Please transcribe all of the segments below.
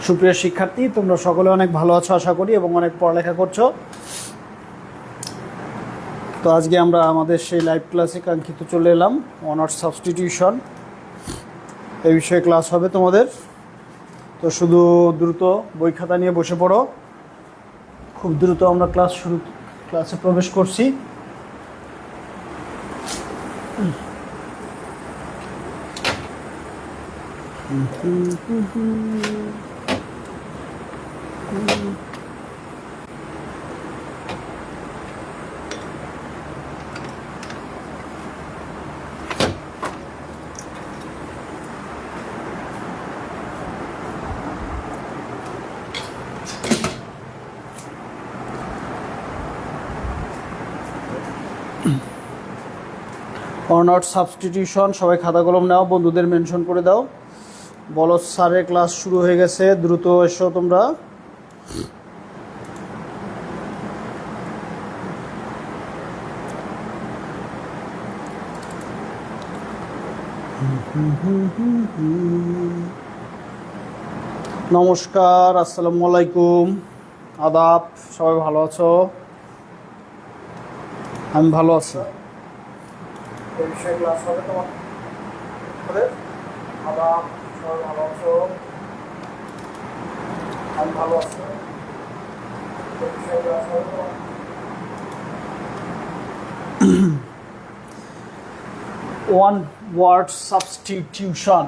সুপ্রিয় শিক্ষার্থী, তোমরা সকলে অনেক ভালো আছো আশা করি এবং অনেক পড়ালেখা করছো। তো আজকে আমরা আমাদের সেই লাইভ ক্লাসে কাঙ্ক্ষিত চলে এলাম। অনার্স সাবস্টিটিউশন এই বিষয়ে ক্লাস হবে তোমাদের। তো শুধু দ্রুত বই খাতা নিয়ে বসে পড়ো। খুব দ্রুত আমরা ক্লাসে প্রবেশ করছি। অনার্স সাবস্টিটিউশন, সবাই খাতা কলম নাও, বন্ধুদের মেনশন করে দাও। বলো স্যারের ক্লাস শুরু হয়ে গেছে, দ্রুত এসো তোমরা। নমস্কার, আসসালামু আলাইকুম, আদাব। সবাই ভালো আছো? আমি ভালো আছি। এই বিষয়ে ক্লাস হবে তোমাদের। আদাব, সবাই ভালো আছো? আমি ভালো আছি। এই বিষয়ে ক্লাস হবে তোমাদের। One word substitution.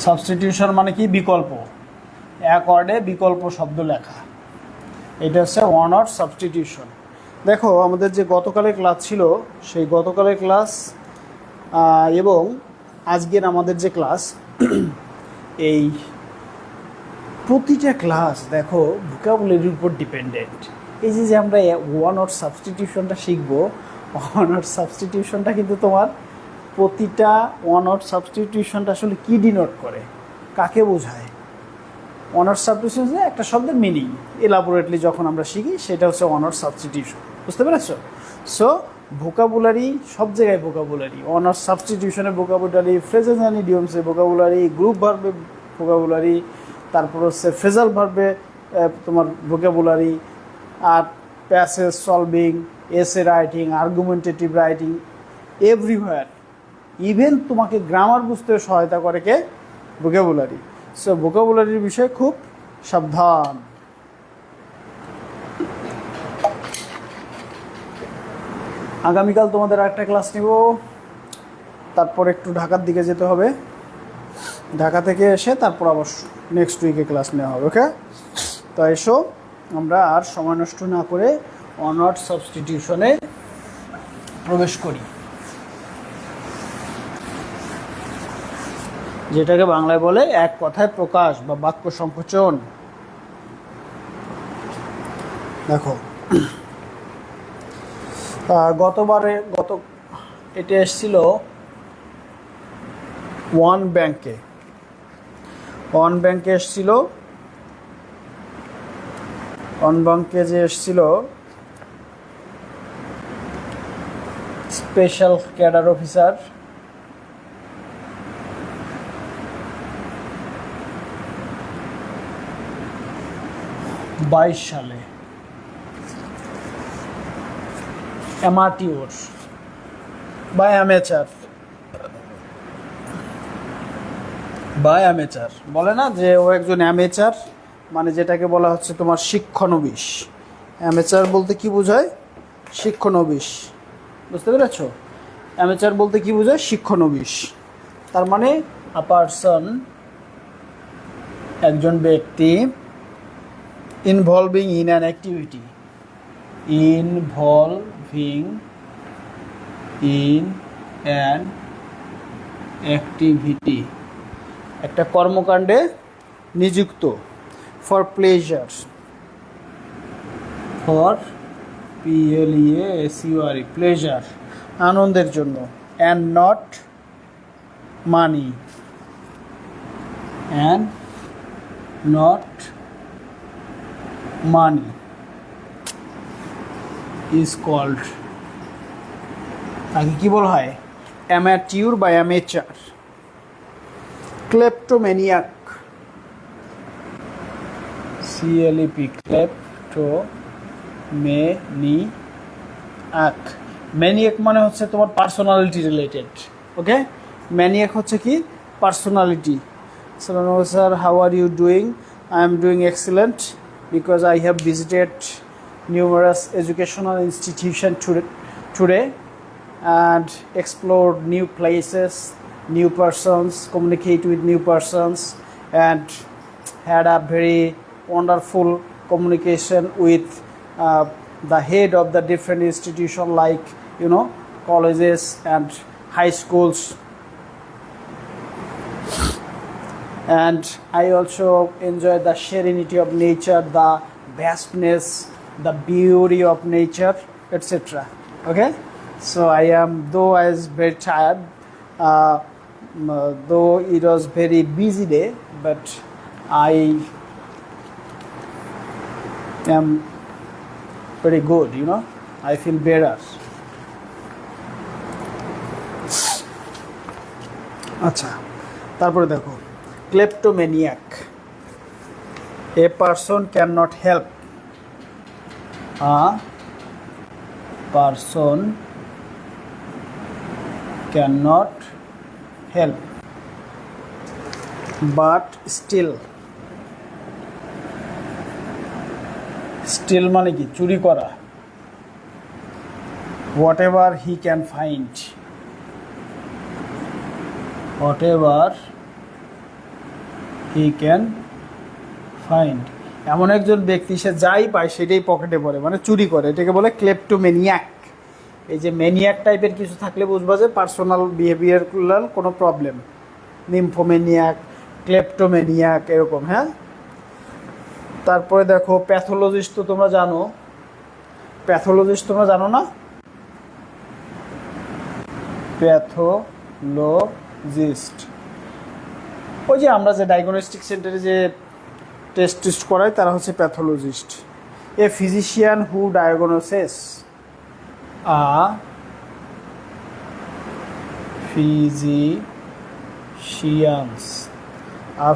সাবস্টিটিউশন মানে কি? বিকল্প। এক ওয়ার্ডে বিকল্প শব্দ লেখা, এটা হচ্ছে ওয়ান ওয়ার্ড সাবস্টিটিউশন। দেখো, আমাদের যে গতকালের ক্লাস ছিল, সেই গতকালের ক্লাস এবং আজকের আমাদের যে ক্লাস, এই প্রতিটা ক্লাস দেখো ভোকাবুলারির উপর ডিপেন্ডেন্ট। এই যে আমরা ওয়ান ওয়ার্ড সাবস্টিটিউশনটা শিখবো, ওয়ান ওয়ার্ড সাবস্টিটিউশনটা কিন্তু তোমার প্রতিটা ওয়ান ওয়ার্ড সাবস্টিটিউশনটা আসলে কী ডিনোট করে, কাকে বোঝায়। ওয়ান ওয়ার্ড সাবস্টিটিউশন একটা শব্দের মিনিং এলাবোরেটলি যখন আমরা শিখি, সেটা হচ্ছে ওয়ান ওয়ার্ড সাবস্টিটিউশন। বুঝতে পেরেছো? সো ভোকাবুলারি, সব জায়গায় ভোকাবুলারি। ওয়ান ওয়ার্ড সাবস্টিটিউশনের ভোকাবুলারি, ফ্রেজেস অ্যান্ড ইডিয়মসের ভোকাবুলারি, গ্রুপ ভার্বে ভোকাবুলারি, তারপর হচ্ছে ফ্রেজাল ভার্বে তোমার ভোকাবুলারি, আর passage solving, essay writing, argumentative writing, everywhere. Even তোমাকে গ্রামার বুঝতে সহায়তা করে কে? ভোকাবুলারি। সো ভোকাবুলারির বিষয়ে খুব সাবধান। আগামীকাল তোমাদের একটা ক্লাস নিব, তারপর একটু ঢাকার দিকে যেতে হবে। ঢাকা থেকে এসে তারপর আবার নেক্সট উইকে ক্লাস নেওয়া হবে। ওকে, তো এসো আমরা আর সময় নষ্ট না করে ওয়ান ওয়ার্ড সাবস্টিটিউশনে প্রবেশ করি, যেটাকে বাংলায় বলে এক কথায় প্রকাশ বা বাক্য সংকোচন। দেখো, এটা এসেছিল ওয়ান ব্যাংকে এসেছিল। ওয়ান ব্যাংকে যে এসেছিল স্পেশাল ক্যাডার অফিসার, সালে অ্যামাটিওর বা অ্যামেচার বলে না, যে ও একজন অ্যামেচার, মানে যেটাকে বলা হচ্ছে তোমার শিক্ষানবিশ। অ্যামেচার বলতে কি বোঝায়? শিক্ষানবিশ। বুঝতে পেরেছ? অ্যামেচার বলতে কি বোঝায়? শিক্ষানবিশ। তার মানে আ পারসন, একজন ব্যক্তি, ইনভলভিং ইন অ্যান অ্যাক্টিভিটি, একটা কর্মকাণ্ডে নিযুক্ত। ফর প্লেজার, প্লেজার, আনন্দের জন্য। And not money, is called আগে কি বলা হয়, অ্যামেটিউর বা amateur. Kleptomaniac, CLEP, kleptomaniac. Maniac মানে হচ্ছে তোমার পার্সোনালিটি রিলেটেড, ওকে। ম্যানিয়াক হচ্ছে কি personality. Sir how are you doing? I am doing excellent because I have visited numerous educational institutions today and explored new places, new persons, communicate with new persons, and had a very wonderful communication with the head of the different institution like colleges and high schools. And I also enjoy the serenity of nature, the vastness, the beauty of nature, etc. Okay, so though I was very tired, though it was very busy day, but I am pretty good, I feel better. আচ্ছা, তারপরে দেখো kleptomaniac, a person cannot help, a person cannot help but still মানে কি চুরি করা, whatever he can find, এমন একজন ব্যক্তি সে যাই পায় সেটাই পকেটে পড়ে, মানে চুরি করে, এটাকে বলে ক্লেপ্টোম্যানিয়াক। এই যে ম্যানিয়াক টাইপের কিছু থাকলে বুঝবা যে পার্সোনাল বিহেভিয়ারগুলার কোনো প্রবলেম, নিম্ফোম্যানিয়াক, ক্লেপ্টোম্যানিয়াক এরকম, হ্যাঁ। তারপরে দেখো প্যাথোলজিস্ট, তো তোমরা জানো, প্যাথোলজিস্ট তোমরা জানো না? প্যাথোলজিস্ট ওই যে আমরা যে ডায়াগনস্টিক সেন্টারে যে টেস্ট করাই তারা হচ্ছে pathologist. A physician who diagnoses, a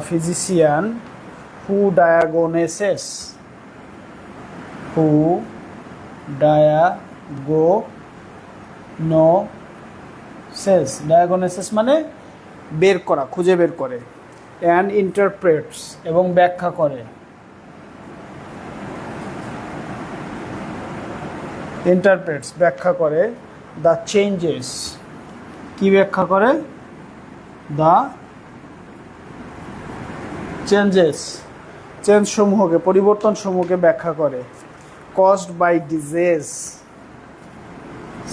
physician who diagnoses, diagnosis মানে বের করা, খুঁজে বের করে। অ্যান্ড ইন্টারপ্রেটস এবং ব্যাখ্যা করে, ব্যাখ্যা করে। দ্য চেঞ্জেস, কি ব্যাখ্যা করে? দ্য চেঞ্জ সমূহকে, পরিবর্তন সমূহকে ব্যাখ্যা করে। Caused by disease,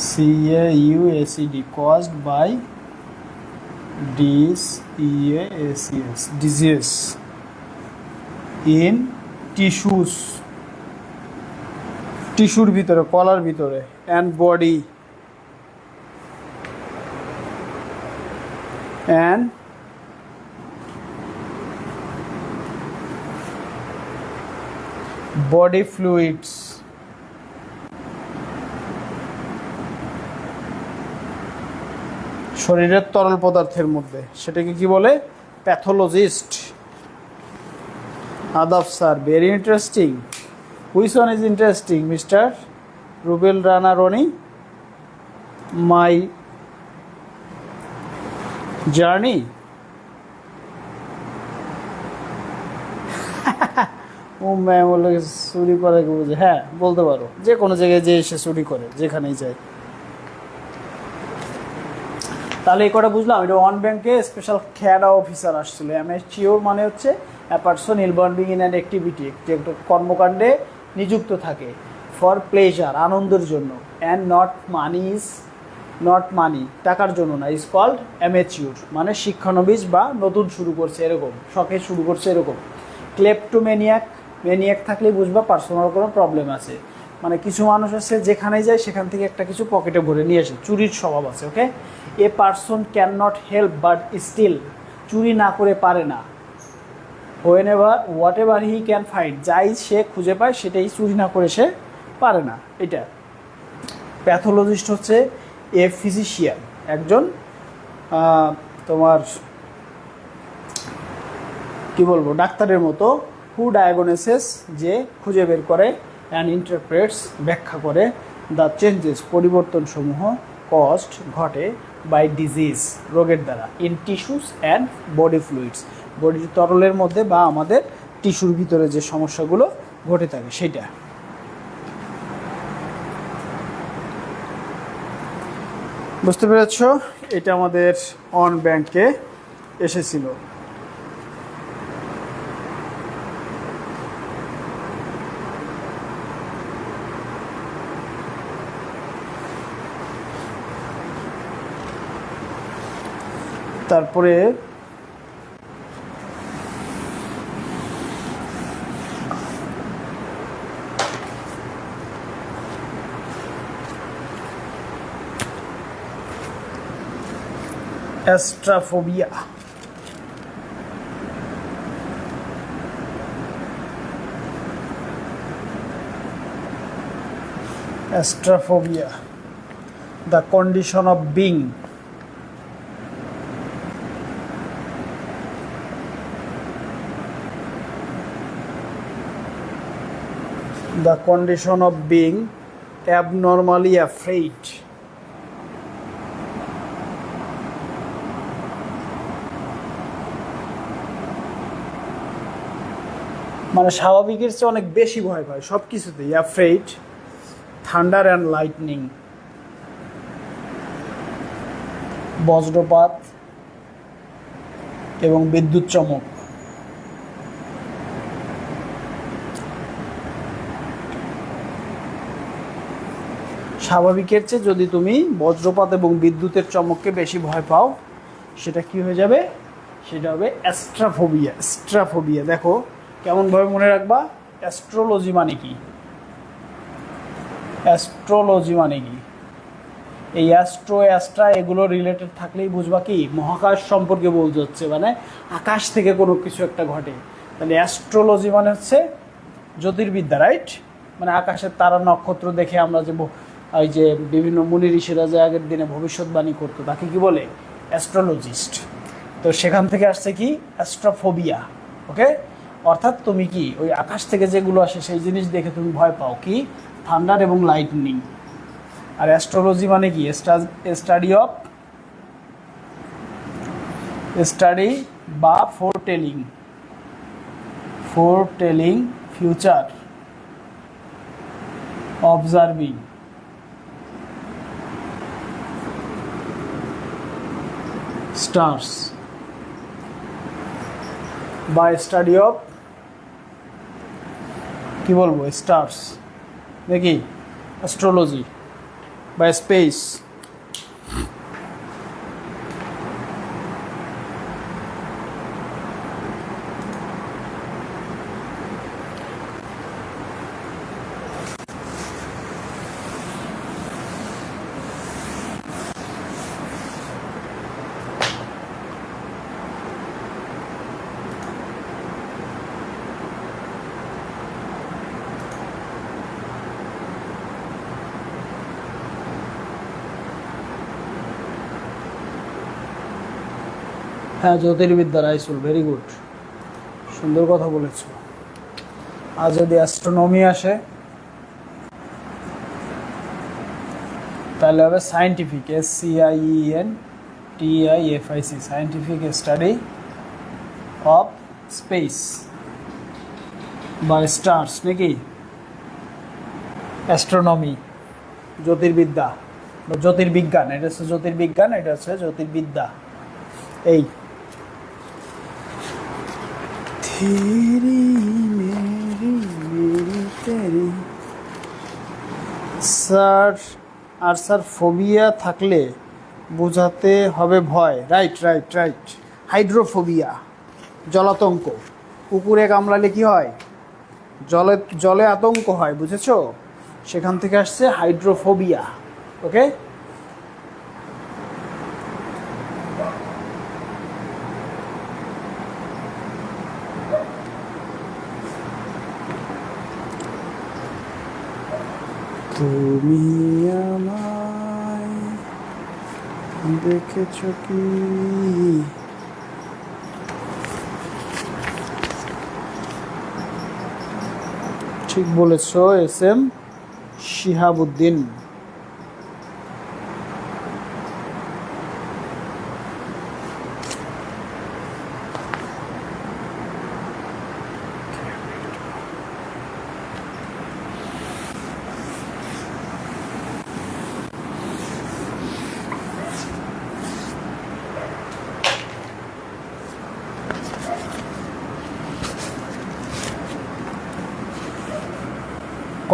CAUSED, caused by disease in tissues, টিস্যুর ভিতরে, কলার ভিতরে। And body, and body fluids, শরীরের তরল পদার্থের মধ্যে, সেটাকে কি বলে? প্যাথোলজিস্ট। আদাব sir, very interesting. Which one is interesting mister Rubel Rana Roni? My journey. ও ম্যাম বলে চুরি করে বুঝে, হ্যাঁ বলতে পারো, যে কোনো জায়গায় যে এসে চুরি করে, যেখানেই যায়। তাহলে এই কটা বুঝলাম। এটা ওয়ান ব্যাংকে স্পেশাল ক্যাডা অফিসার আসছিল। অ্যামেচিওর মানে হচ্ছে a person involving in an activity, একটি কর্মকাণ্ডে নিযুক্ত থাকে, ফর প্লেজার, আনন্দের জন্য। অ্যান্ড নট মানি, টাকার জন্য না। ইজ কল্ড অ্যামেচিওর, মানে শিক্ষানবিশ বা নতুন শুরু করছে এরকম, শখে শুরু করছে এরকম। ক্লেপ্টোম্যানিয়াক থাকলে বুঝবা পার্সোনাল কোনো প্রবলেম আছে, মানে কিছু মানুষ আছে যেখানেই যায় সেখান থেকে একটা কিছু পকেটে ভরে নিয়ে আসে, চুরির স্বভাব আছে, okay. A person can not help but still, চুরি না করে পারে না। Whatever he can find, যাই সে খুঁজে পায় সেটাই চুরি না করে সে পারে না। এটা প্যাথোলজিস্ট হচ্ছে এ ফিজিশিয়ান, একজন তোমার কি বলবো ডাক্তারের মতো, হু ডায়াগনোসিস, যে খুঁজে বের করে, অ্যান্ড ইন্টারপ্রেটস ব্যাখ্যা করে, দ্য চেঞ্জেস পরিবর্তনসমূহ, কস্ট ঘটে, বাই ডিজিজ রোগের দ্বারা, in tissues and body fluids বডির তরলের মধ্যে বা আমাদের টিস্যুর ভিতরে যে সমস্যাগুলো ঘটে থাকে সেটা। বুঝতে পেরেছ? এটা আমাদের অন ব্যাংকে এসেছিল। তারপরে অ্যাস্ট্রাফোবিয়া। অ্যাস্ট্রাফোবিয়া, the condition of being abnormally afraid, মানে স্বাভাবিকের চেয়ে অনেক বেশি ভয় পায় সব কিছুতেই। অ্যাফ্রেইড, থান্ডার অ্যান্ড লাইটনিং, বজ্রপাত এবং বিদ্যুৎ চমক। স্বাভাবিকের চেয়ে যদি তুমি বজ্রপাত এবং বিদ্যুতের চমককে বেশি ভয় পাও, সেটা কি হয়ে যাবে? সেটা হবে অ্যাস্ট্রাফোবিয়া। অ্যাস্ট্রাফোবিয়া দেখো কেমনভাবে মনে রাখবা। অ্যাস্ট্রোলজি মানে কি? অ্যাস্ট্রোলজি মানে কি? এই অ্যাস্ট্রা এগুলো রিলেটেড থাকলেই বুঝবা কি মহাকাশ সম্পর্কে বলতে হচ্ছে, মানে আকাশ থেকে কোনো কিছু একটা ঘটে। তাহলে অ্যাস্ট্রোলজি মানে হচ্ছে জ্যোতির্বিদ্যা, রাইট? মানে আকাশের তারা নক্ষত্র দেখে আমরা যে ওই যে বিভিন্ন মুনি ঋষিরা যে আগের দিনে ভবিষ্যৎবাণী করতো তাকে কি বলে? অ্যাস্ট্রোলজিস্ট। তো সেখান থেকে আসছে কি অ্যাস্ট্রাফোবিয়া। ওকে, অর্থাৎ তুমি কি ওই আকাশ থেকে যেগুলো আসে সেই জিনিস দেখে তুমি ভয় পাও, কি থান্ডার এবং লাইটনিং। আর অ্যাস্ট্রোলজি মানে কি? স্টাডি বা ফোরটেলিং ফিউচার, অবজার্ভিং স্টার্স, বা স্টাডি অফ কি বলবো স্টার্স নাকি অ্যাস্ট্রোলজি বা স্পেস। হ্যাঁ, জ্যোতির্বিদ্যা, রাইসুল, ভেরি গুড, সুন্দর কথা বলেছ। আর যদি অ্যাস্ট্রোনমি আসে তাহলে হবে scientific, SCIENTIFIC, scientific study of speech বা স্টার্স নাকি। অ্যাস্ট্রোনমি জ্যোতির্বিদ্যা বা জ্যোতির্বিজ্ঞান, এটা হচ্ছে জ্যোতির্বিজ্ঞান, এটা হচ্ছে জ্যোতির্বিদ্যা। এই স্যার, আর স্যার ফোবিয়া থাকলে বোঝাতে হবে ভয়, রাইট রাইট রাইট। হাইড্রোফোবিয়া, জলাতঙ্ক, কুকুরে কামড়ালে কি হয়? জলে আতঙ্ক হয়, বুঝেছো? সেখান থেকে আসছে হাইড্রোফোবিয়া। ওকে, তুমি আমায় দেখেছ কি? ঠিক বলেছ, S M Shihabuddin.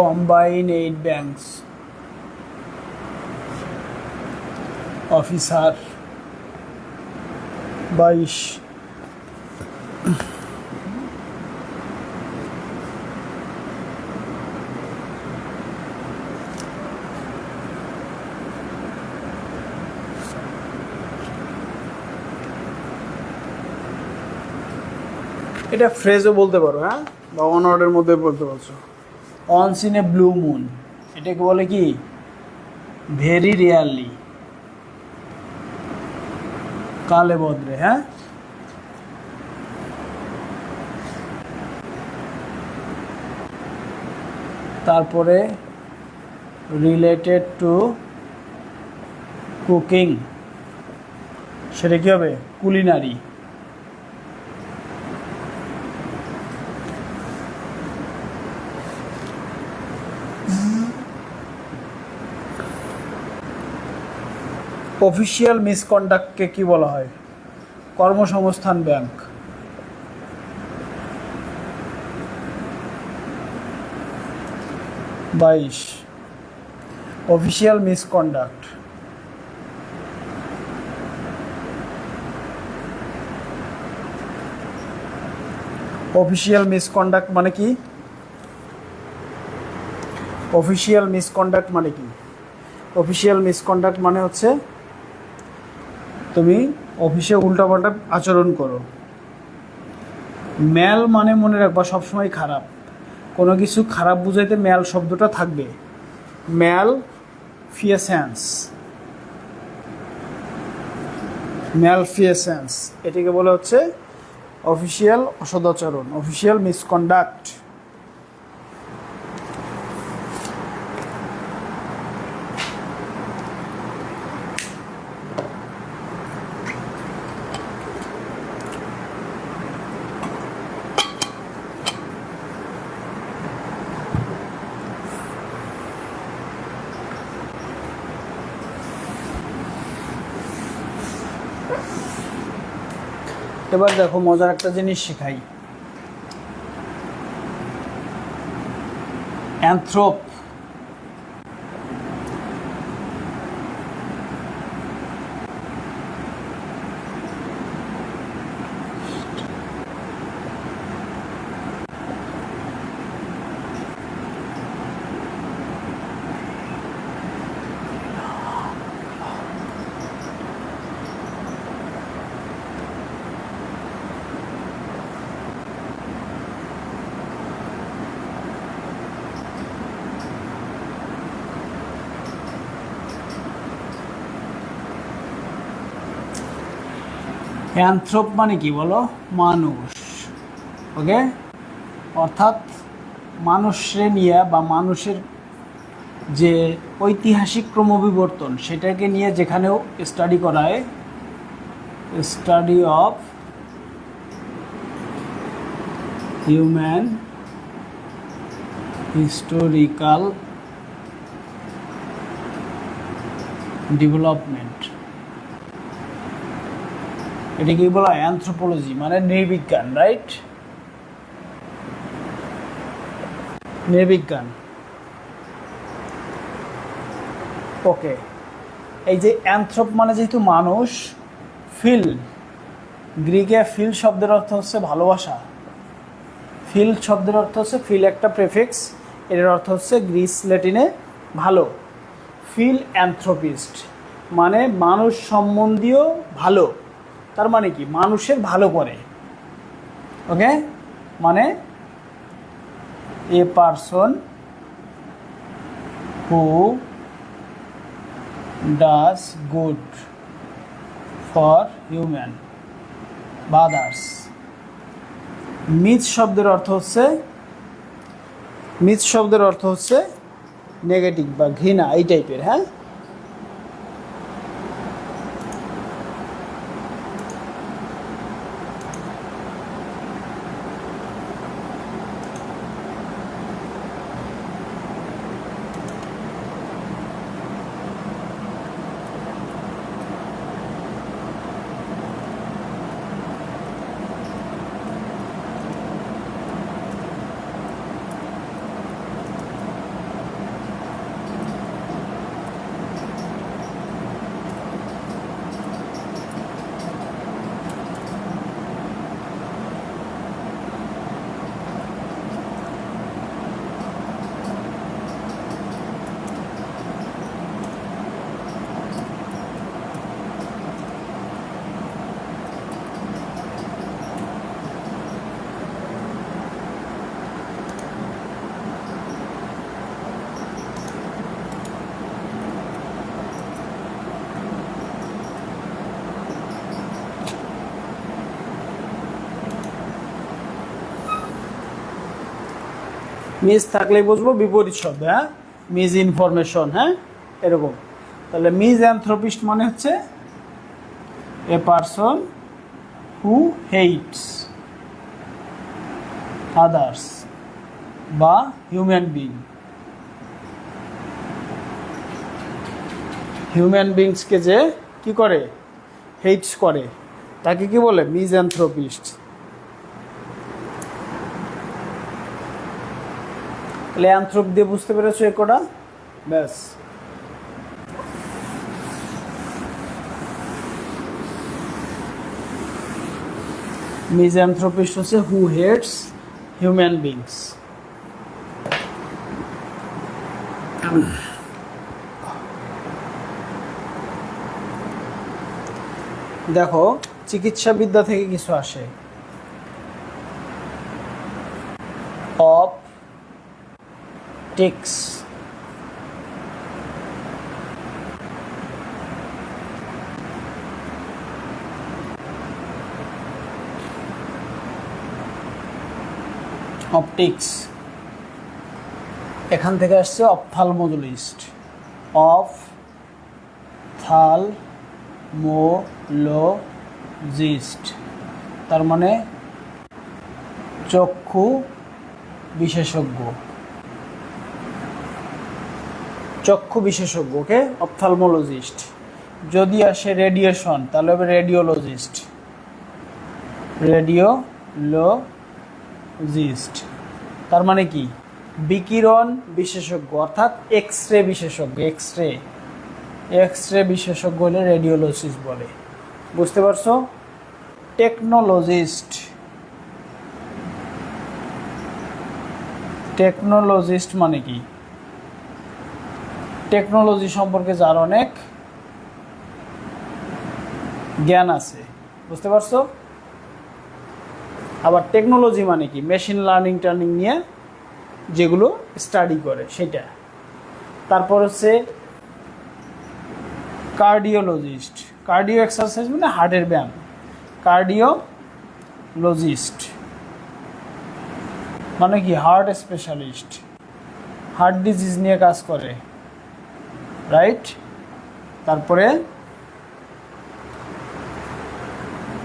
Combined 8 banks officer 22। এটা ফ্রেজও বলতে পারো, হ্যাঁ, বা ওয়ান ওয়ার্ডের মধ্যে বলতে পারছো। Once in a blue moon, এটাকে বলে কি? ভেরি রেয়ারলি, কালে বদ্রে, হ্যাঁ। তারপরে রিলেটেড টু কুকিং, সেটা কি হবে? কুলিনারি। অফিসিয়াল মিসকন্ডাক্টকে কি বলা হয়? কর্মসংস্থান ব্যাংক। বাইশ, অফিসিয়াল মিসকন্ডাক্ট। অফিসিয়াল মিসকন্ডাক্ট মানে কি? অফিসিয়াল মিসকন্ডাক্ট মানে কি? অফিসিয়াল মিসকন্ডাক্ট মানে হচ্ছে তুমি অফিসে উল্টাপাল্টা আচরণ করো। ম্যাল মানে মনে রাখবা সবসময় খারাপ, কোনো কিছু খারাপ বুঝাইতে ম্যাল শব্দটা থাকবে। ম্যাল ফিয়েসেন্স, ম্যাল ফিয়েসেন্স, এটিকে বলে হচ্ছে অফিসিয়াল অসদাচরণ, অফিসিয়াল মিসকন্ডাক্ট। এবার দেখো মজার একটা জিনিস শেখাই। অ্যানথ্রোপ, অ্যানথ্রোপ মানে কি বলো? মানুষ। ওকে, অর্থাৎ মানুষে নিয়ে বা মানুষের যে ঐতিহাসিক ক্রমবিবর্তন সেটাকে নিয়ে যেখানেও স্টাডি করা হয়, study of human historical development, এটাকে বলা হয় অ্যানথ্রোপোলজি, মানে নৃবিজ্ঞান, রাইট? নৃবিজ্ঞান। ওকে, এই যে অ্যানথ্রোপ মানে যেহেতু মানুষ, ফিল, গ্রিকে ফিল শব্দের অর্থ হচ্ছে ভালোবাসা। ফিল শব্দের অর্থ হচ্ছে, ফিল একটা প্রেফিক্স, এর অর্থ হচ্ছে গ্রিস ল্যাটিনে ভালো। ফিল অ্যানথ্রোপিস্ট মানে মানুষ সম্বন্ধীয় ভালো, তার মানে কি? মানুষের ভালো করে। ওকে, মানে এ person who does good for human বা আদার্স। মিথ শব্দের অর্থ হচ্ছে নেগেটিভ বা ঘৃণা, এই টাইপের। হ্যাঁ, মিস থাকলেই বুঝবো বিপরীত শব্দ। হ্যাঁ, মিস ইনফরমেশন। হ্যাঁ, এরকম। তাহলে মিস অ্যানথ্রোপিস্ট মানে হচ্ছে এ পারসন হু হেইটস আদার্স বা হিউম্যান বিং। হিউম্যান বিংসকে যে কি করে, হেইটস করে, তাকে কি বলে? মিস অ্যানথ্রোপিস্ট। তাহলে অ্যানথ্রোপ দিয়ে বুঝতে পেরেছো এ কটা? ব্যাস। মিসঅ্যানথ্রোপিস্ট হচ্ছে হু হেটস হিউম্যান বিংস। দেখো, চিকিৎসাবিদ্যা থেকে কিছু আসে। অপটিক্স, অপটিক্স এখান থেকে আসছে অপথালমোলজিস্ট। অপথালমোলজিস্ট তার মানে চক্ষু বিশেষজ্ঞ। চক্ষু বিশেষজ্ঞ ওকে অপথালমোলজিস্ট। যদি আসে রেডিয়েশন তাহলে হবে রেডিওলজিস্ট। রেডিওলজিস্ট তার মানে কি? বিকিরণ বিশেষজ্ঞ অর্থাৎ এক্স রে বিশেষজ্ঞ। এক্স রে বিশেষজ্ঞ হলে রেডিওলজিস্ট বলে। বুঝতে পারছো? টেকনোলজিস্ট, টেকনোলজিস্ট মানে কি? টেকনোলজি সম্পর্কে যার অনেক জ্ঞান আছে। বুঝতে পারছো? আবার টেকনোলজি মানে কি? মেশিন লার্নিং টার্নিং নিয়ে যেগুলো স্টাডি করে সেটা। তারপর হচ্ছে কার্ডিওলজিস্ট। কার্ডিও এক্সারসাইজ মানে হার্টের ব্যায়াম। কার্ডিওলজিস্ট মানে কি? হার্ট স্পেশালিস্ট, হার্ট ডিজিজ নিয়ে কাজ করে, রাইট? তারপরে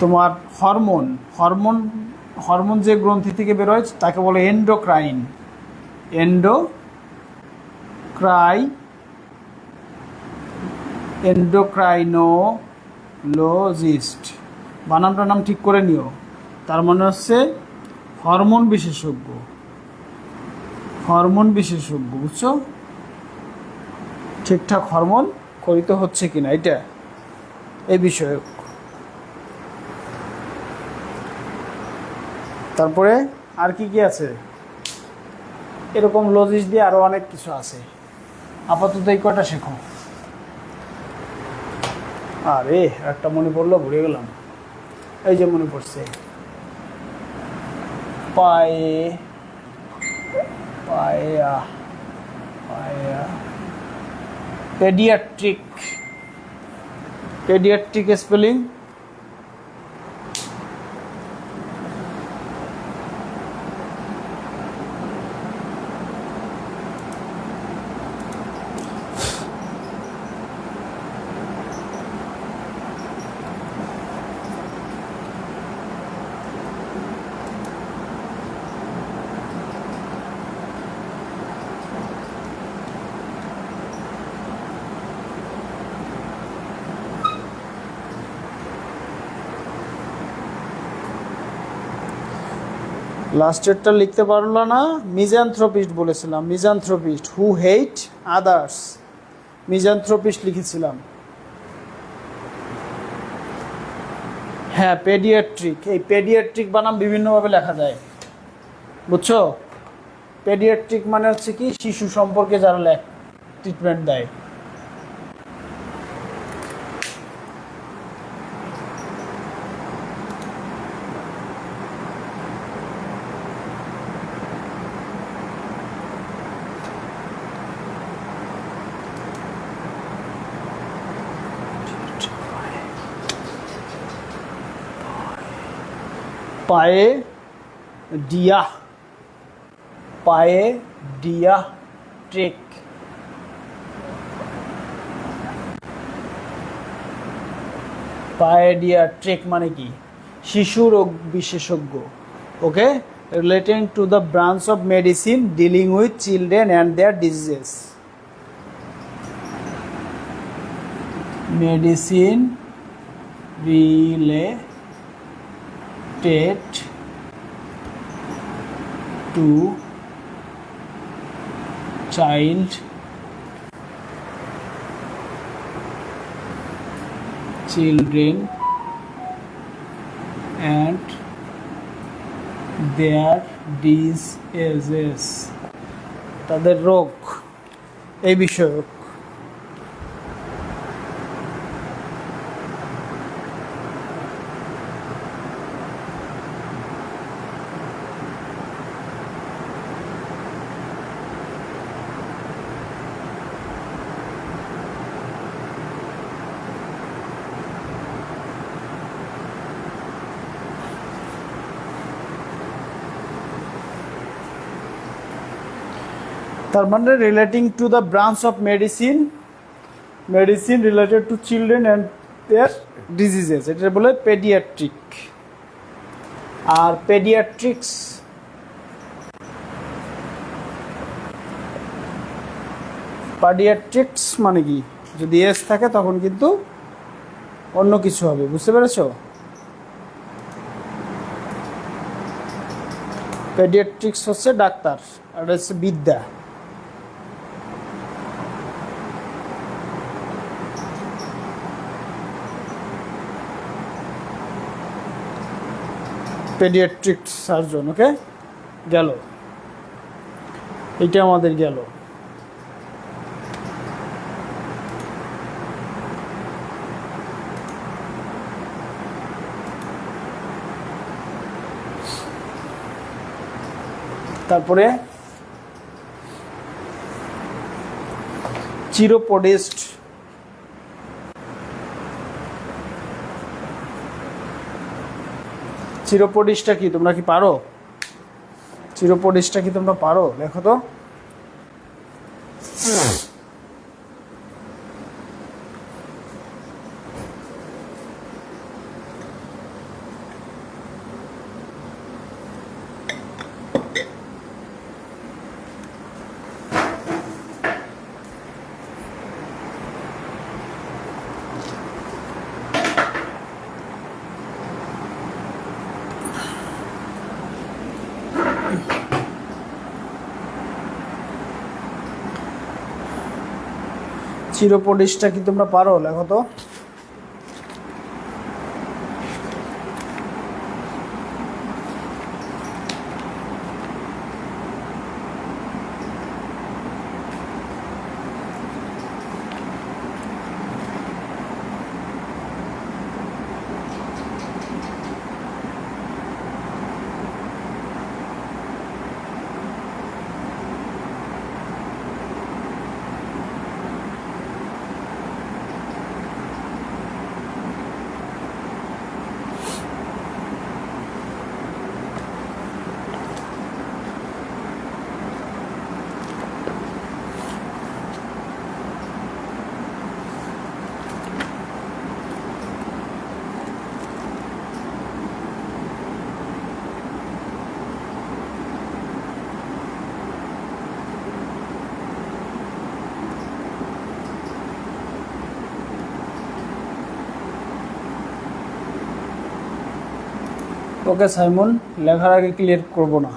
তোমার হরমোন, হরমোন হরমোন যে গ্রন্থি থেকে বেরোয় তাকে বলে এন্ডোক্রাইন। এন্ডোক্রাইনোলজিস্ট বানামটার নাম ঠিক করে নিও। তার মানে হচ্ছে হরমোন বিশেষজ্ঞ। হরমোন বিশেষজ্ঞ, বুঝছো? ঠিকঠাক হরমোন খরিত হচ্ছে কিনা এটা এই বিষয়ে। তারপরে আর কি কি আছে? এরকম লজিস্ট দিয়ে আরো অনেক কিছু আছে। আপাতত এই কটা শেখো। আরে একটা মনে পড়লো, ভুলে গেলাম। এই যে মনে পড়ছে, পেডিয়াট্রিক। পেডিয়াট্রিক স্পেলিং লাস্টেরটা লিখতে পারলো না। মিজানথ্রপিস্ট বলেছিলাম, মিজানথ্রপিস্ট হু হেট আদার্স, মিজানথ্রপিস্ট লিখেছিলাম। হ্যাঁ পেডিয়াট্রিক, এই পেডিয়াট্রিক বানাম বিভিন্নভাবে লেখা যায়, বুঝছো? পেডিয়াট্রিক মানে হচ্ছে কি শিশু সম্পর্কে যারা ট্রিটমেন্ট দেয়। পায়ে ডিয়া, পায়ে ডিয়া ট্রেক, পায়েডিয়াট্রিক মানে কি শিশু রোগ বিশেষজ্ঞ। Okay, relating to the branch of medicine dealing with children and their diseases. Medicine related to child children and their diseases, তাদের রোগ এই বিষয়ক। তার মানে relating to the branch of medicine, medicine related to children and their diseases, এটা বলে paediatric. আর paediatrics paediatrics মানে কি, যদি এস থাকে তখন কিন্তু অন্য কিছু হবে, বুঝতে পেরেছো? পেডিয়াট্রিক্স হচ্ছে ডাক্তার আর হচ্ছে বিদ্যা। Paediatric surgeon. ওকে, গেল, এটা আমাদের গেল। তারপরে চিরোপোডিস্ট, চিরোপোডিস্টটা কি তোমরা কি পারো? চিরোপোডিস্টটা কি তোমরা পারো? লেখো তো। চিরোপোডিস্টটা কি তোমরা পারো? লেখো তো। ওকে সাইমন, লেখার আগে ক্লিয়ার করব না।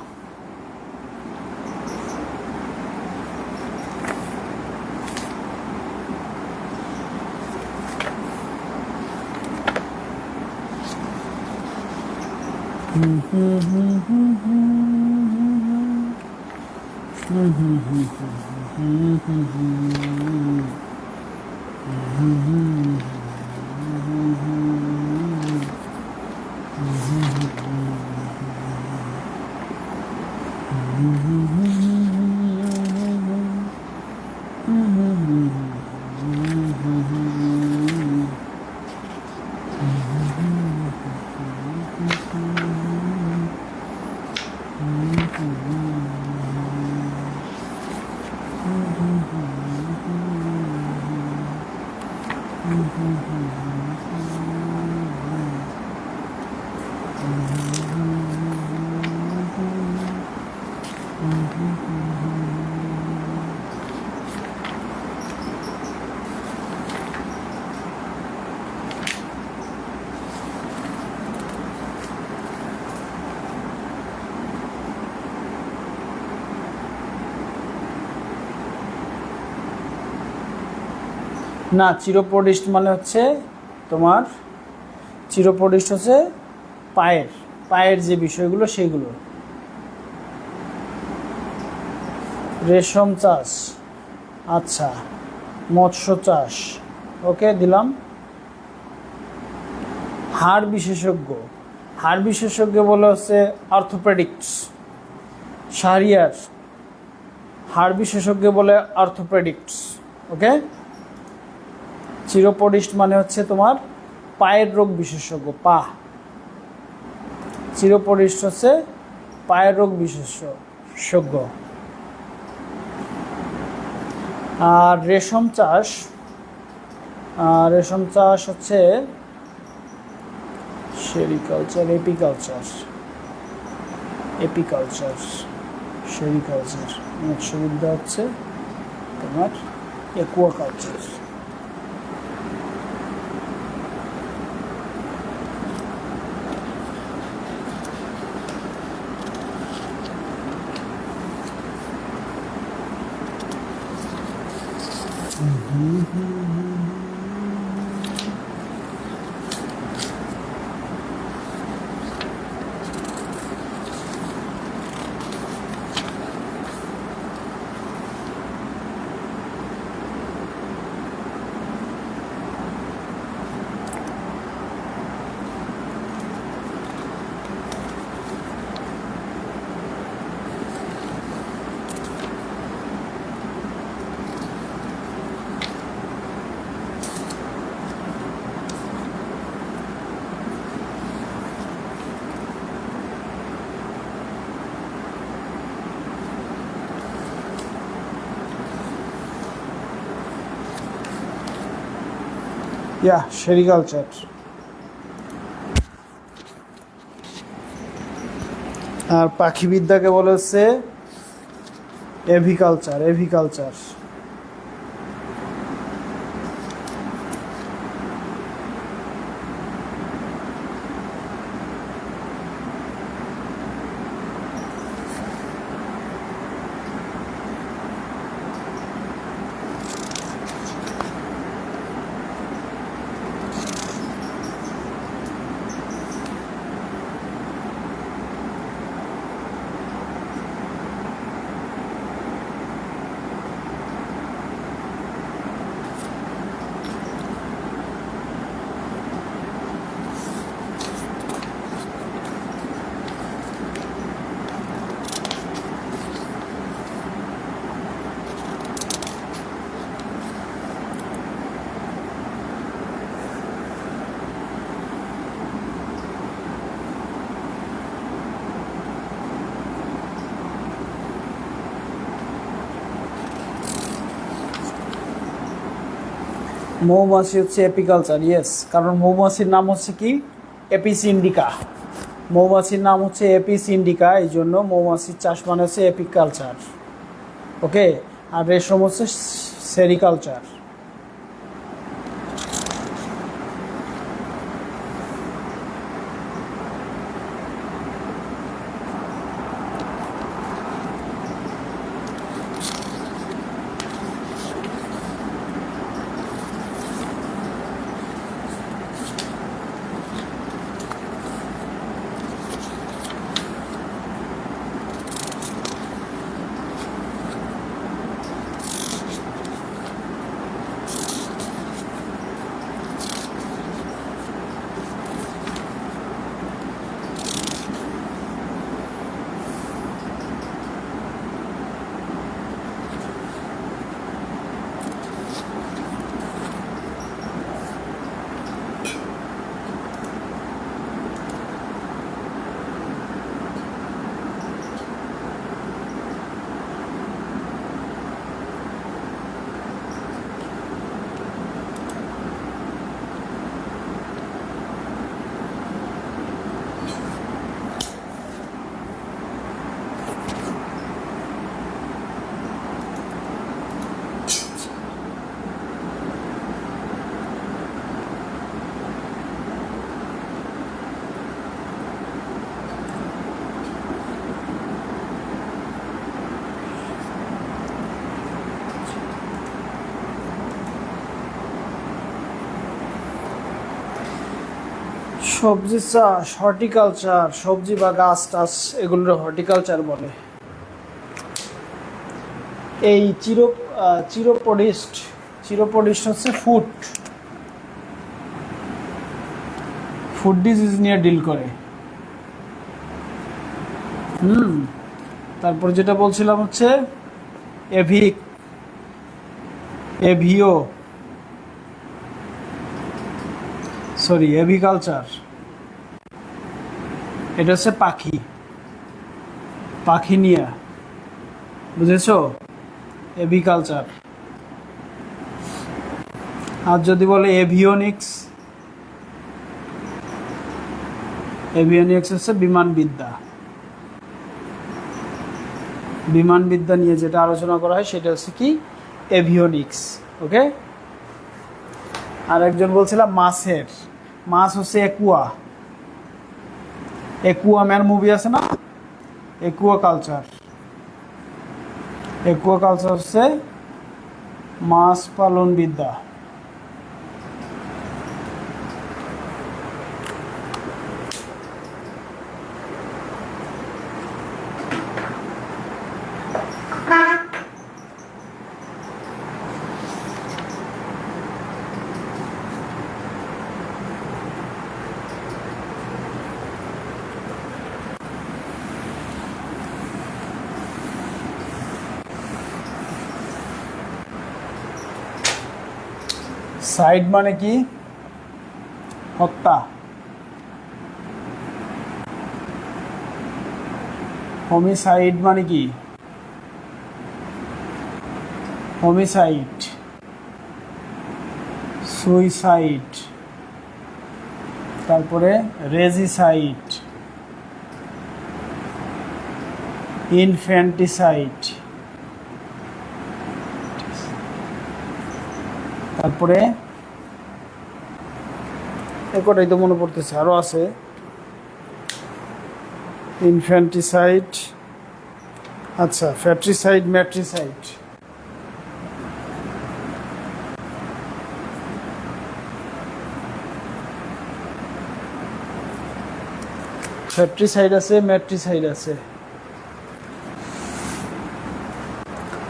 না, চিরোপডিস্ট মানে হচ্ছে তোমার, চিরোপডিস্ট হচ্ছে পায়ের যে বিষয়গুলো সেইগুলো। রেশম চাষ, আচ্ছা, মৎস্য চাষ, ওকে দিলাম। হাড় বিশেষজ্ঞ বলে হচ্ছে অর্থোপেডিক্স। শাহরিয়ার, হাড় বিশেষজ্ঞ বলে অর্থোপেডিক্স, ওকে। চিরোপডিস্ট মানে হচ্ছে তোমার পায়ের রোগ বিশেষজ্ঞ, চিরোপডিস্ট হচ্ছে পায়ের রোগ বিশেষজ্ঞ। আর রেশম চাষ হচ্ছে সেরিকালচার, সেরিকালচার। মৎস্যবিদ্যা হচ্ছে তোমার একুয়াকালচার। সেরিকালচার। আর পাখিবিদ্যাকে বলে হচ্ছে এভিকালচার। মৌমাছি হচ্ছে এপিকালচার, কারণ মৌমাছির নাম হচ্ছে কি এপিস ইন্ডিকা। মৌমাছির নাম হচ্ছে এপিস ইন্ডিকা, এই জন্য মৌমাছির চাষ মানে হচ্ছে এপিকালচার, ওকে। আর রেশম হচ্ছে সেরিকালচার। সবজি চাষ, হর্টিকালচার, সবজি বা গাছ টাছ এগুলোর হর্টিকালচার বলে। এই চিরোপডিস্ট হচ্ছে ফুড ডিজিজ নিয়ে ডিল করে। তারপর যেটা বলছিলাম হচ্ছে এভিকালচার, এটা হচ্ছে পাখি নিয়ে, বুঝেছো? এভিকালচার। আর যদি বলে এভিওনিক্স হচ্ছে বিমানবিদ্যা নিয়ে যেটা আলোচনা করা হয় সেটা হচ্ছে কি এভিওনিক্স। ওকে। আর একজন বলছিলাম মাছ হচ্ছে একুয়াম্যান মুভি আছে না, একুয়াকালচার হচ্ছে মাছ পালন বিদ্যা। সাইড মানে কি? হত্যা। হোমিসাইড মানে কি? সুইসাইড। তারপরে রেজিসাইড, ইনফ্যান্টিসাইড। তারপরে একটাই তো মনে পড়তেছে, আরও আছে। ইনফ্যান্টিসাইড, আচ্ছা, ফ্যাট্রিসাইড, ম্যাট্রিসাইড। ফ্যাট্রিসাইড আছে, ম্যাট্রিসাইড আছে।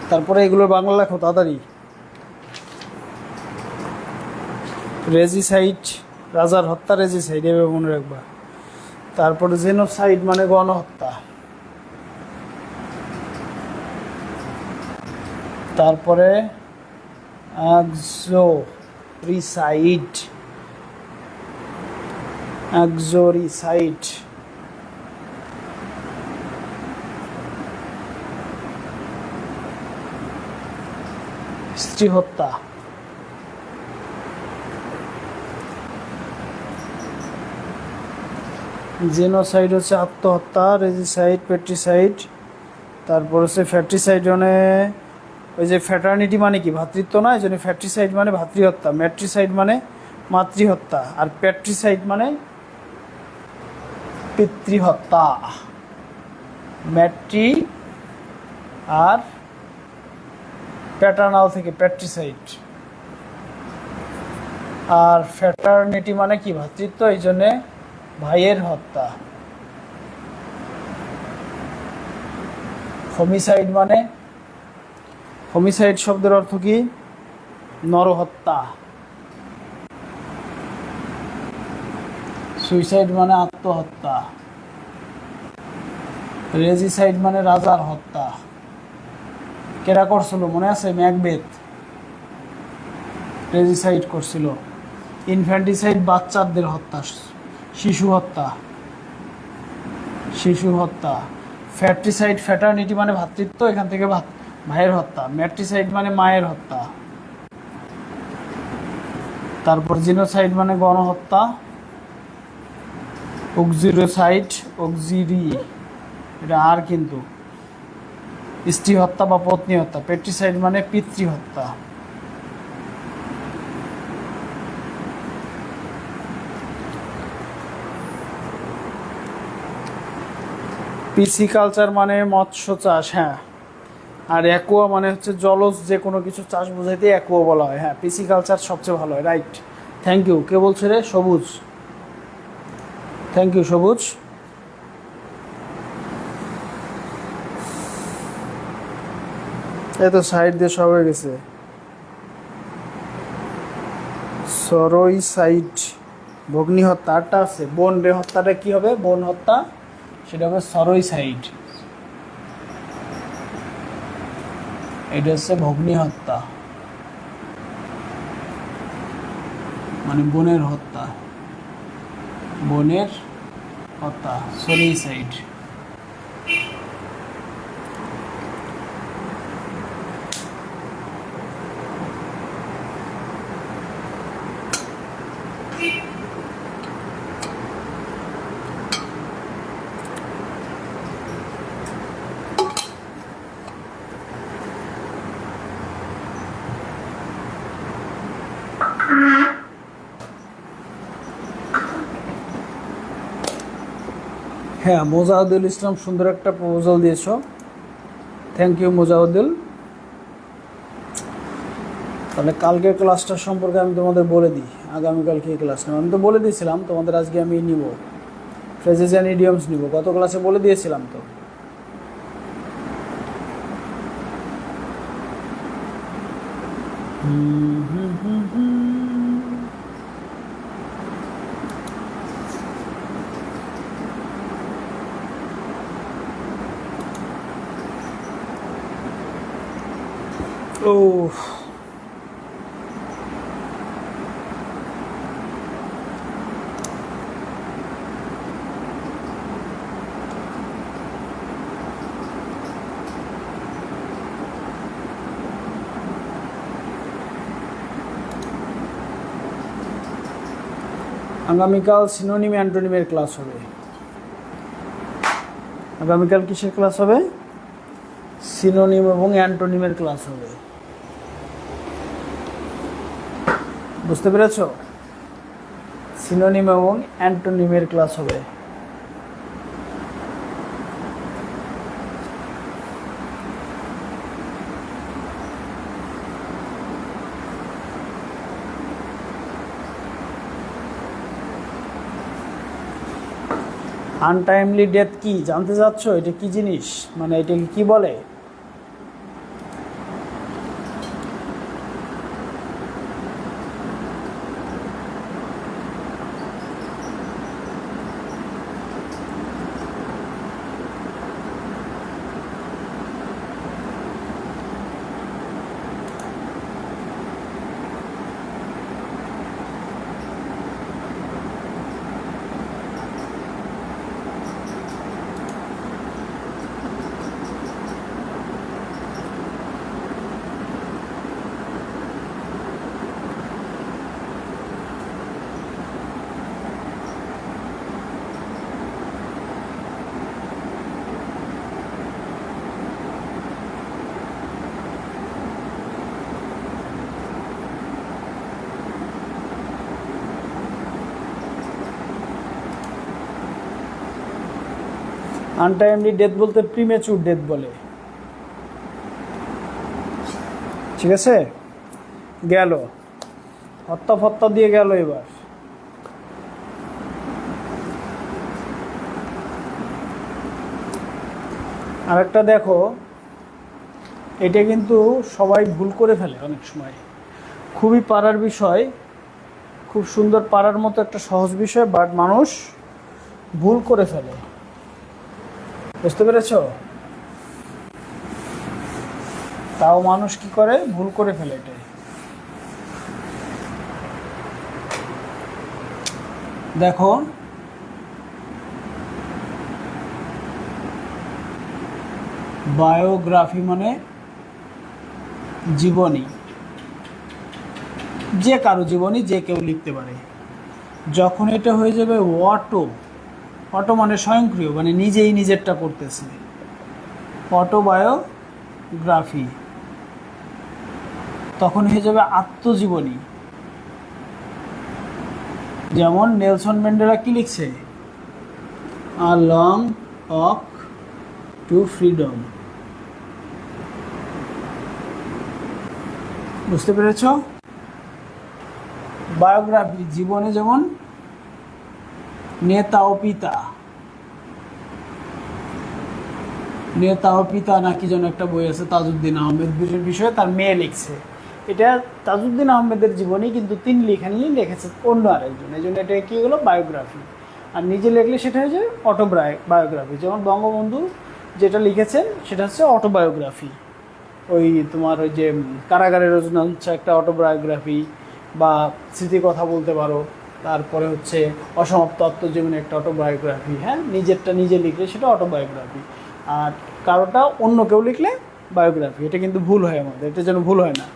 তারপরে এগুলোর বাংলা লেখো তাড়াতাড়ি। রেজিসাইড, রাজার হত্যা, রেজিসাইড, এভাবে মনে রাখবা। তারপরে জেনোসাইড মানে গণহত্যা। তারপরে এক্সোরিসাইড, স্ত্রী হত্যা। জেনোসাইড হচ্ছে আত্মহত্যা, রেজিসাইড, পেট্রিসাইড। তারপর হচ্ছে ফ্যাট্রিসাইড, মানে ওই যে ফ্যাটার্নিটি মানে কি ভ্রাতৃত্ব না, এই জন্য ফ্যাট্রিসাইড মানে ভাতৃহত্যা, ম্যাট্রিসাইড মানে মাতৃহত্যা, আর পেট্রিসাইড মানে পিতৃহত্যা। ম্যাট্রি আর প্যাটার্নাল থেকে প্যাট্রিসাইড। আর ফ্যাটার্নিটি মানে কি ভ্রাতৃত্ব, এই জন্যে ভাইয়ের হত্যা। হোমিসাইড শব্দের অর্থ কি? নরহত্যা। সুইসাইড মানে আত্মহত্যা। রেজিসাইড মানে রাজার হত্যা। কেরা করছিল মনে আছে? ম্যাকবেথ রেজিসাইড করছিল। ইনফ্যান্টিসাইড বাচ্চাদের হত্যা, শিশু হত্যা। ফ্যাট্রিসাইড, ফ্যাটার্নিটি মানে ভ্রাতৃত্ব, এখান থেকে ভাইয়ের হত্যা। ম্যাট্রিসাইড মানে মায়ের হত্যা। তারপর জিনোসাইড মানে গণহত্যা। অক্সিরি, এটা আর কিন্তু স্ত্রী হত্যা বা পত্নী হত্যা। পেট্রিসাইড মানে পিতৃহত্যা। পিসিকালচার মানে মৎস্য চাষ, হ্যাঁ। আর অ্যাকুয়া মানে হচ্ছে জলজ যে কোনো কিছু চাষ বোঝাইতে অ্যাকুয়া বলা হয়। হ্যাঁ, পিসিকালচার সবচেয়ে ভালো হয়, রাইট। Thank you. কে বলছে রে? সবুজ। থ্যাংক ইউ সবুজ। এই তো সাইড দিয়ে সব হয়ে গেছে। সরই সাইড ভগ্নি হত্যা আরটা আছে, বোন রে হত্যাটা কি হবে? বোন হত্যা, সেটা হবে সরই সাইড। এটা হচ্ছে ভগ্নি হত্যা, মানে বোনের হত্যা, বোনের হত্যা সরই সাইড। হ্যাঁ, মোজাহিদুল ইসলাম সুন্দর একটা প্রপোজাল দিয়েছ, থ্যাংক ইউ মোজাহিদুল। তাহলে কালকের ক্লাসটা সম্পর্কে আমি তোমাদের বলে দিই, আগামীকাল কি ক্লাস নেব আমি তো বলে দিয়েছিলাম তোমাদের, আজকে আমি নিব ফ্রেজেস অ্যান্ড ইডিয়মস নিব, গত ক্লাসে বলে দিয়েছিলাম তো। ও আগামীকাল সিনোনিম অ্যান্টোনিমের ক্লাস হবে। আগামীকাল কিসের ক্লাস হবে? সিনোনিম এবং অ্যান্টোনিমের ক্লাস হবে, বুঝতে পেরেছ? সিনোনিম এবং অ্যান্টোনিমের ক্লাস হবে। আনটাইমলি ডেথ কি জানতে চাচ্ছ? এটা কি জিনিস, মানে এটাকে কি বলে? আনটাইমলি ডেথ বলতে প্রিমেচুর ডেথ বলে, ঠিক আছে? গেল হত্যা ফত্যা দিয়ে গেল। এবার আরেকটা দেখো, এটা কিন্তু সবাই ভুল করে ফেলে অনেক সময়, খুবই পারার বিষয়, খুব সুন্দর পারার মতো একটা সহজ বিষয়, বাট মানুষ ভুল করে ফেলে, বুঝতে পেরেছ? তাও মানুষ কি করে, ভুল করে ফেলে। এটাই দেখো, বায়োগ্রাফি মানে জীবনী, যে কারো জীবনী যে কেউ লিখতে পারে। যখন এটা হয়ে যাবে অটো, অটো মানে স্বয়ংক্রিয়, মানে নিজেই নিজেরটা করতেছে, অটোবায়োগ্রাফি, তখন হয়ে যাবে আত্মজীবনী। যেমন নেলসন ম্যান্ডেলা কি লিখছে? A long walk two freedom, বুঝতে পেরেছ? বায়োগ্রাফি জীবনে যেমন নেতা ও পিতা, নেতা ও পিতা নাকি যেন একটা বই আছে তাজউদ্দিন আহমেদ বিষয়ে, তার মেয়ে লিখছে। এটা তাজউদ্দিন আহমেদের জীবনী, কিন্তু তিনি লেখেননি, লিখেছে অন্য আরেকজন, এই জন্য এটা কী হলো বায়োগ্রাফি। আর নিজে লিখলে সেটা হচ্ছে অটোবায়োগ্রাফি। যেমন বঙ্গবন্ধু যেটা লিখেছেন সেটা হচ্ছে অটোবায়োগ্রাফি। ওই তোমার ওই যে কারাগারের রচনা হচ্ছে একটা অটোবায়োগ্রাফি, বা স্মৃতি কথা বলতে পারো। তারপরে হচ্ছে অসমাপ্ত আত্মজীবনী একটা অটোবায়োগ্রাফি। হ্যাঁ, নিজেরটা নিজে লিখলে সেটা অটোবায়োগ্রাফি, আর কারোটা অন্য কেউ লিখলে বায়োগ্রাফি। এটা কিন্তু ভুল হয় আমাদের, এটা যেন ভুল হয় না।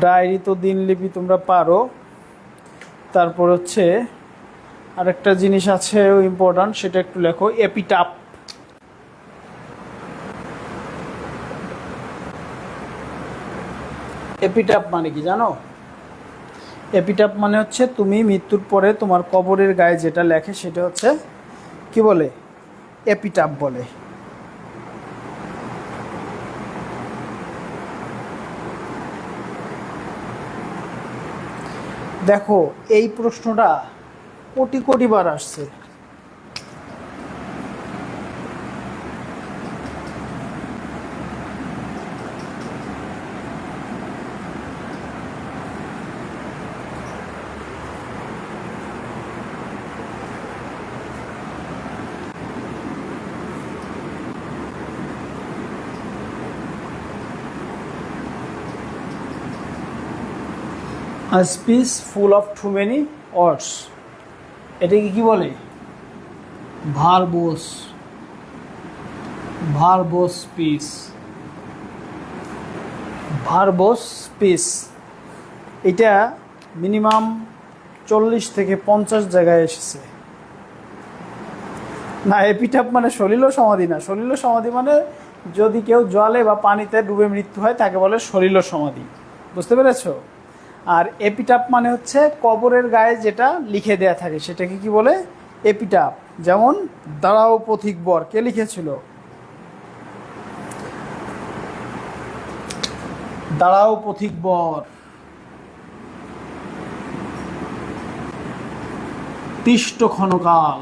ডায়েরি তো দিনলিপি তোমরা পারো। তারপর হচ্ছে আরেকটা জিনিস আছে ইম্পর্ট্যান্ট, সেটা একটু লেখো, এপিটাপ। এপিটাপ মানে কি জানো? এপিটাপ মানে হচ্ছে তুমি মৃত্যুর পরে তোমার কবরের গায়ে যেটা লেখে সেটা হচ্ছে কি বলে? এপিটাপ বলে। দেখো এই প্রশ্নটা কোটি কোটি বার আসছে। A speech full of too many words, এটাকে কি বলে? Verbose, verbose speech, verbose speech. এটা মিনিমাম 40 থেকে 50 জায়গায় এসেছে। না, এপিটাপ মানে সলিল সমাধি না। সলিল সমাধি মানে যদি কেউ জলে বা পানিতে ডুবে মৃত্যু হয় তাকে বলে সলিল সমাধি, বুঝতে পেরেছো? আর এপিটাপ মানে হচ্ছে কবরের গায়ে যেটা লিখে দেয়া থাকে সেটাকে কি বলে? এপিটাপ। যেমন দাঁড়াও পথিক বর, কে লিখেছিল? দাঁড়াও পথিক বর। তিষ্ট ক্ষণকাল,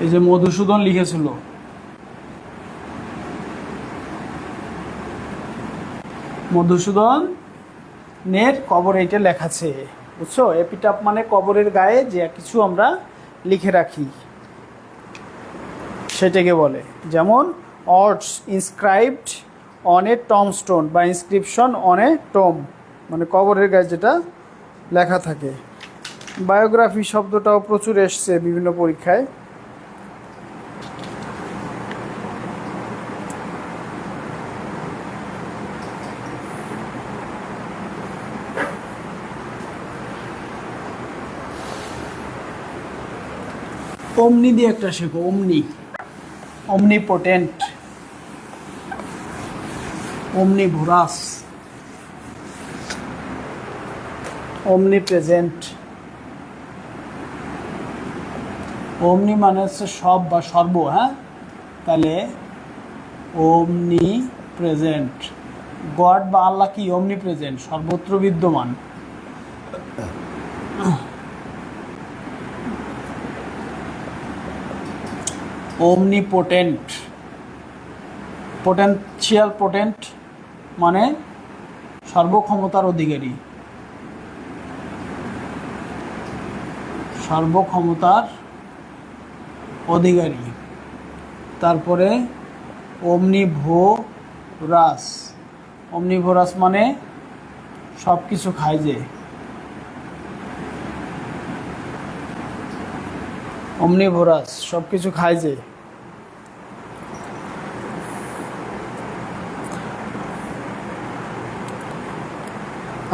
এই যে মধুসূদন লিখেছিল। মধুসূদনের কবরে এটা লেখা আছে, বুঝছো? এপিটাপ মানে কবরের গায়ে যে কিছু আমরা লিখে রাখি সেটাকে বলে। যেমন অর্ডস ইনস্ক্রাইবড অন এ টমস্টোন, বা ইনস্ক্রিপশন অন এ টম, মানে কবরের গায়ে যেটা লেখা থাকে। বায়োগ্রাফি শব্দটাও প্রচুর এসছে বিভিন্ন পরীক্ষায়। অমনি দিয়ে একটা শেখো, অমনি, অমনিপোটেন্ট, অমনিভোরাস, অমনিপ্রেজেন্ট। অমনি মানে হচ্ছে সব বা সর্ব, হ্যাঁ? তাহলে অমনি প্রেজেন্ট। গড বা আল্লাহ কি? অমনি প্রেজেন্ট, সর্বত্র বিদ্যমান। omnipotent, potential potent মানে সর্বক্ষমতার অধিকারী, সর্বক্ষমতার অধিকারী। তারপরে omnivorous, omnivorous মানে সব কিছু খায় যে। omnivorous সব কিছু খায় যে।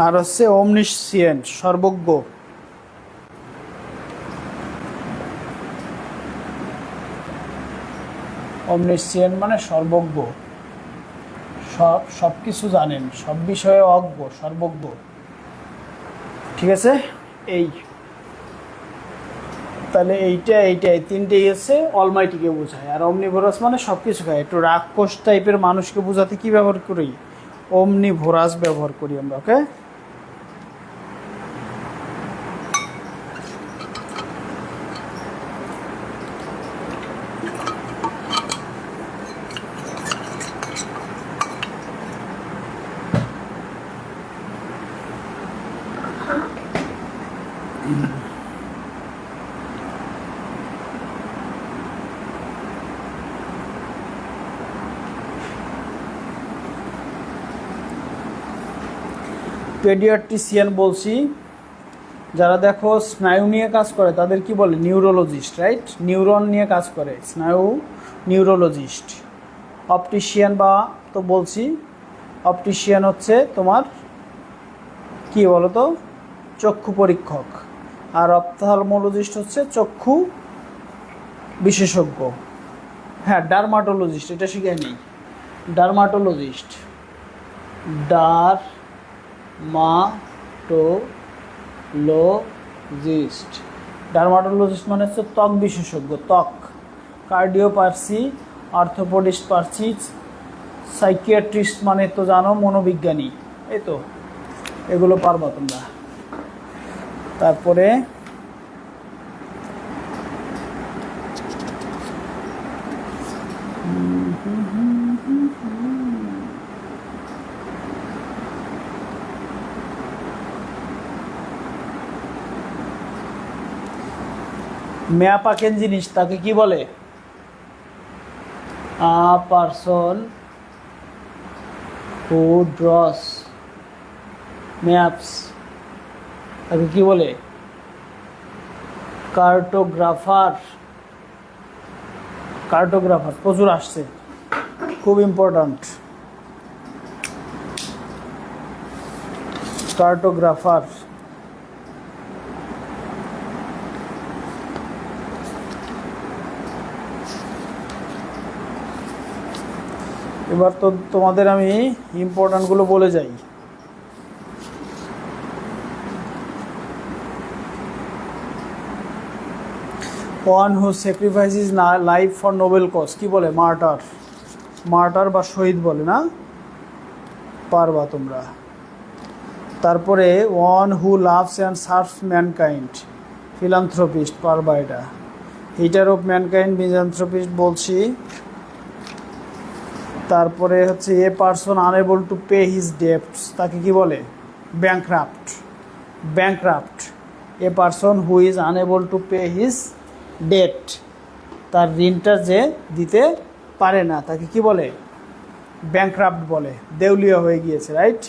আর হচ্ছে omniscient, সর্বজ্ঞ। omniscient মানে সর্বজ্ঞ, সব কিছু জানেন, সব বিষয়ে অজ্ঞ, সর্বজ্ঞ। ঠিক আছে? এই তাহলে এইটা এই তিনটেই হচ্ছে অলমাইটিকে বোঝায়। আর অমনিভোরাস মানে সব কিছু খায়। একটু রাক্ষস টাইপের মানুষকে বোঝাতে কি ব্যবহার করি? অমনিভোরাস ব্যবহার করি আমরা। ওকে, পেডিয়াট্রিশিয়ান বলছি। যারা দেখো স্নায়ু নিয়ে কাজ করে তাদের কি বলে? Neurologist, right? নিউরন নিয়ে কাজ করে, স্নায়ু নিউরোলজিস্ট। অপটিশিয়ান বা তো বলছি, অপটিশিয়ান হচ্ছে তোমার কি বলো তো, চক্ষু পরীক্ষক। আর অপথ্যালমোলজিস্ট হচ্ছে চক্ষু বিশেষজ্ঞ। হ্যাঁ, ডার্মাটোলজিস্ট, এটা শিখে নেই। Dermatologist, dermatologist. ডার্মাটোলজিস্ট মানে হচ্ছে ত্বক বিশেষজ্ঞ, ত্বক। কার্ডিওপার্সি, অর্থোপোডিস্ট পার্সি, সাইকিয়াট্রিস্ট মানে তো জানো মনোবিজ্ঞানী, এই তো, এগুলো পারবা তোমরা। তারপরে ম্যাপ আঁকেন জিনিস, তাকে কি বলে? আ পারসন হু ড্রস ম্যাপস, তাকে কি বলে? কার্টোগ্রাফার। কার্টোগ্রাফার প্রচুর আসছে, খুব ইম্পর্ট্যান্ট। কার্টোগ্রাফার। এবার তো তোমাদের আমি ইম্পর্ট্যান্টগুলো বলে যাই। One who sacrifices life for noble cause, কি বলে? মার্টার। মার্টার বা শহীদ বলে না? পারবা তোমরা। তারপরে one who loves and serves mankind, philanthropist, পারবা এটা। হিটার অফ ম্যানকাইন্ড, মিজান্থ্রপিস্ট বলছি। তারপরে হচ্ছে a person unable to pay his debts, তাকে কি বলে? Bankrupt. Bankrupt, a person who is unable to pay his debt, তার ঋণটা যে দিতে পারে না তাকে কি বলে? ব্যাংক্রাফট বলে। দেউলিয়া হয়ে গিয়েছে, রাইট?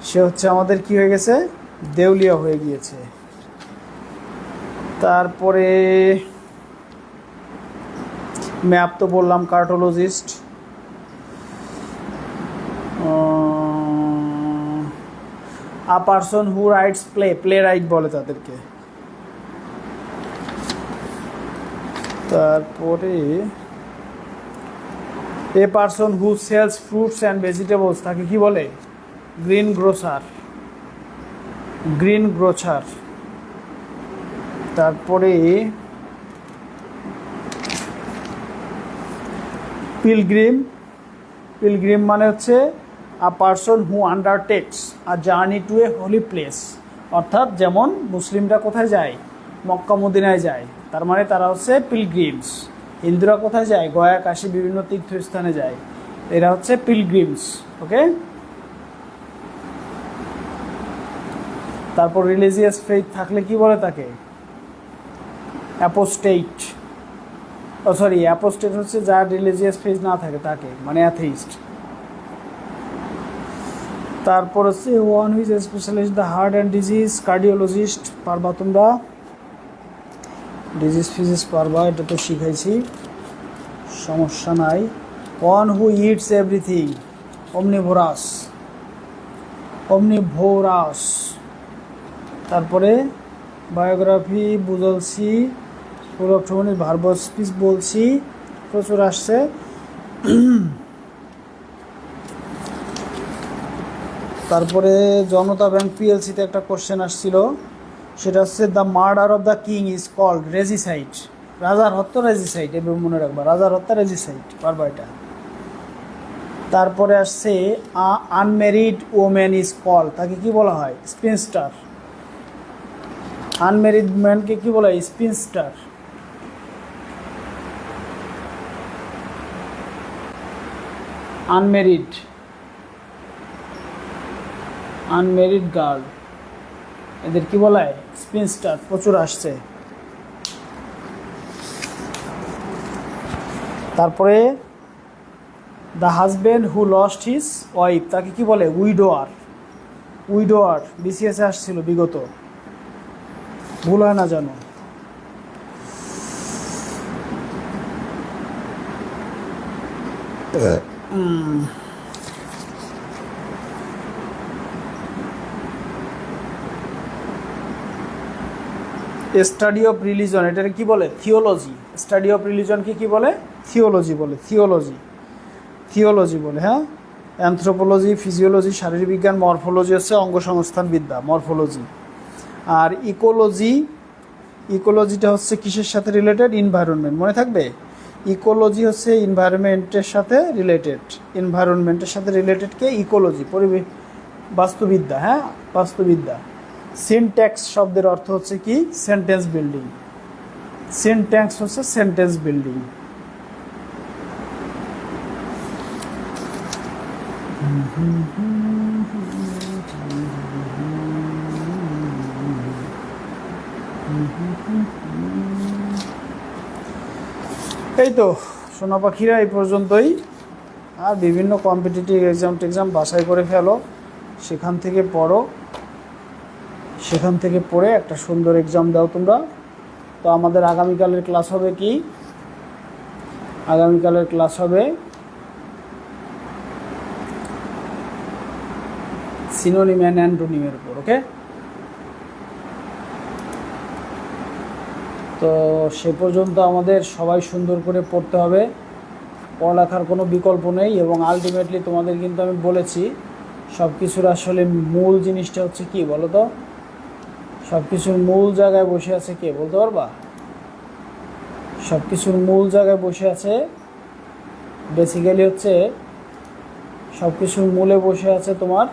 সে হচ্ছে আমাদের কি হয়ে গেছে? দেউলিয়া হয়ে গিয়েছে। তারপরে ম্যাপ তো বললাম, cartologist. A person who writes playwright বলে তাদেরকে। তারপরে a person who sells fruits and vegetables, তাকে কি বলে? Greengrocer. Greengrocer. তারপরে পিলগ্রিম। পিলগ্রিম মানে হচ্ছে a person who undertakes a journey to a holy place, অর্থাৎ যেমন মুসলিমরা কোথায় যায়? মক্কা মদিনায় যায়, তার মানে তারা হচ্ছে পিলগ্রিমস। হিন্দুরা কোথায় যায়? গয়া, কাশী, বিভিন্ন তীর্থস্থানে যায়, এরা হচ্ছে পিলগ্রিমস। ওকে। তারপর রিলিজিয়াস ফেইথ থাকলে কি বলে তাকে? অ্যাপোস্টেট। ও সরি, অ্যাপোস্টেট হচ্ছে যার রিলিজিয়াস ফেইথ না থাকে তাকে, মানে অ্যাথেইস্ট। তারপর হচ্ছে one whose specialist the heart and disease, cardiologist, পারবা তোমরা। ডিজিজ ফিজিজ পারবা, এটা তো শিখাইছি, সমস্যা নাই। One who it's everything, omnivorous. Omnivorous. তারপরে বায়োগ্রাফি বুঝলছি, প্রোডাক্টমনির ভার্ব স্পিচ বলছি, প্রচুর আসছে। তারপরে জনতা ব্যাংক পিএলসিতে একটা কোশ্চেন আসছিল, সেটা হচ্ছে the murder of the king is called regicide. রাজার হত্যা রেজিসাইড, এবার মনে রাখবা, রাজার হত্যা রেজিসাইড, পারবা এটা। তারপরে আসছে আনম্যারিড ওমেন ইজ কল্ড, তাকে কি বলা হয়? স্পিনস্টার। আনম্যারিড ম্যানকে কি বলা হয়? স্পিনস্টার। আনম্যারিড গার্ল, এদের কি বলা হয়? স্পিনস্টার। প্রচুর আসছে। তারপরে the husband who lost his wife, তাকে কি বলে? উইডোয়ার। উইডোয়ার বিসিএসে আসছিল বিগত, ভুল হয় না জানো। স্টাডি অফ রিলিজন, এটাকে কি বলে? থিওলজি। স্টাডি অফ রিলিজনকে কি বলে? থিওলজি বলে। থিওলজি বলে, হ্যাঁ। অ্যানথ্রোপোলজি, ফিজিওলজি, শারীরিক বিজ্ঞান, মরফোলজি হচ্ছে অঙ্গসংস্থান বিদ্যা, মরফোলজি। আর ইকোলজিটা হচ্ছে কিসের সাথে রিলেটেড? এনভায়রনমেন্ট, মনে থাকবে। ইকোলজি হচ্ছে এনভায়রনমেন্টের সাথে রিলেটেড, এনভায়রনমেন্টের সাথে রিলেটেড কে? ইকোলজি, পরিবেশ, বাস্তুবিদ্যা, হ্যাঁ, বাস্তুবিদ্যা। সিনট্যাক্স শব্দের অর্থ হচ্ছে কি? Sentence building. সিনট্যাক্স হচ্ছে সেন্টেন্স বিল্ডিং। এই তো সোনা পাখিরা, এই পর্যন্তই। আর বিভিন্ন কম্পিটিটিভ এক্সাম বাছাই করে ফেলো, সেখান থেকে পড়ো, সেখান থেকে পড়ে একটা সুন্দর এক্সাম দাও তোমরা। তো আমাদের আগামীকালের ক্লাস হবে কি? আগামীকালের ক্লাস হবে সিনোনিম অ্যান্ড অ্যান্টোনিমের উপর। ওকে, তো সে পর্যন্ত আমাদের সবাই সুন্দর করে পড়তে হবে, পড়ালেখার কোনো বিকল্প নেই। এবং আলটিমেটলি তোমাদের কিন্তু আমি বলেছি, সব কিছুর আসলে মূল জিনিসটা হচ্ছে কি বলো তো? সব কিছুর মূল জায়গায় বসে আছে কে, বলতে পারবা? সব কিছুর মূল জায়গায় বসে আছে, বেসিক্যালি হচ্ছে সব কিছুর মূলে বসে আছে তোমার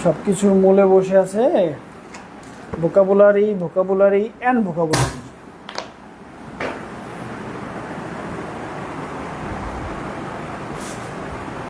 সব কিছুর মূলে বসে আছে ভোকাবুলারি অ্যান্ড ভোকাবুলারি।